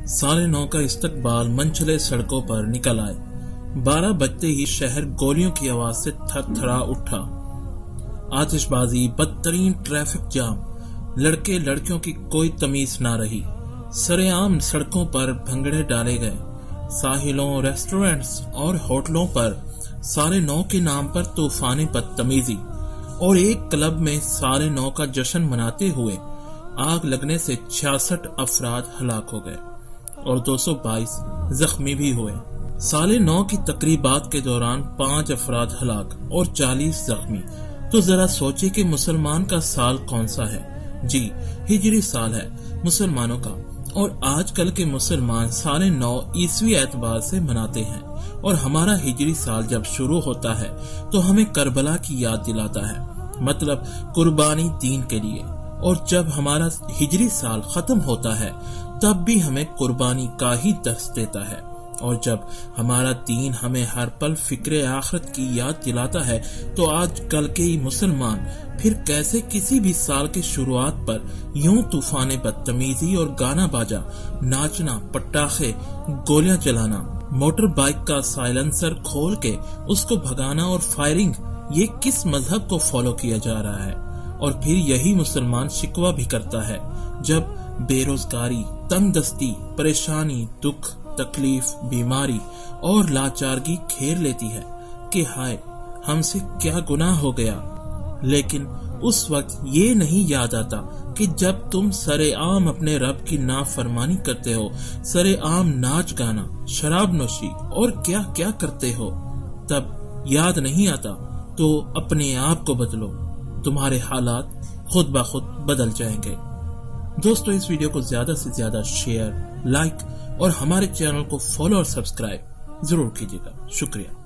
9:30 का इस्तकबाल मंचले सड़कों पर निकल आए। 12 बजते ही शहर गोलियों की आवाज से थरथरा उठा। आतिशबाजी, बदतरीन ट्रैफिक जाम, लड़के लड़कियों की कोई तमीज ना रही। सरेआम सड़कों पर भंगड़े डाले गए। साहिलों, रेस्टोरेंट्स और होटलों पर 9:30 के नाम पर तूफानी बदतमीजी और एक क्लब में 9:30 का जश्न मनाते हुए आग लगने से 66 अफराद हलाक हो गए और 222 जख्मी भी हुए। 9:30 की तकरीबात के दौरान 5 अफराद हलाक और 40 जख्मी। तो जरा सोचिए कि मुसलमान का साल कौन सा है? जी, हिजरी साल है मुसलमानों का, और आजकल के मुसलमान 9:30 ईसवी एतबार से मनाते हैं, और हमारा हिजरी साल जब शुरू होता है तो हमें करबला की याद दिलाता है, मतलब कुर्बानी दीन के लिए। और जब हमारा हिजरी साल खत्म होता है तब भी हमें कुर्बानी का ही दर्स देता है। और जब हमारा दीन हमें हर पल फिक्रे आखिरत की याद दिलाता है, तो आज कल के मुसलमान फिर कैसे किसी भी साल के शुरुआत पर यूं तूफाने बदतमीजी और गाना बाजा, नाचना, पटाखे, गोलियां चलाना, मोटर बाइक का साइलेंसर खोल के उसको भगाना और फायरिंग, ये किस मजहब को फॉलो किया जा रहा है? और फिर यही मुसलमान शिकवा भी करता है जब बेरोजगारी, तंगदस्ती, परेशानी, दुख, तकलीफ, बीमारी और लाचारगी घेर लेती है कि हाय, हमसे क्या गुनाह हो गया। लेकिन उस वक्त ये नहीं याद आता कि जब तुम सरेआम अपने रब की नाफरमानी करते हो, सरेआम नाच गाना, शराब नोशी और क्या क्या करते हो, तब याद नहीं आता तो अपने आप को बदलो, तुम्हारे हालात खुद ब खुद बदल जाएंगे। दोस्तों, इस वीडियो को ज्यादा से ज्यादा शेयर, लाइक और हमारे चैनल को फॉलो और सब्सक्राइब जरूर कीजिएगा। शुक्रिया।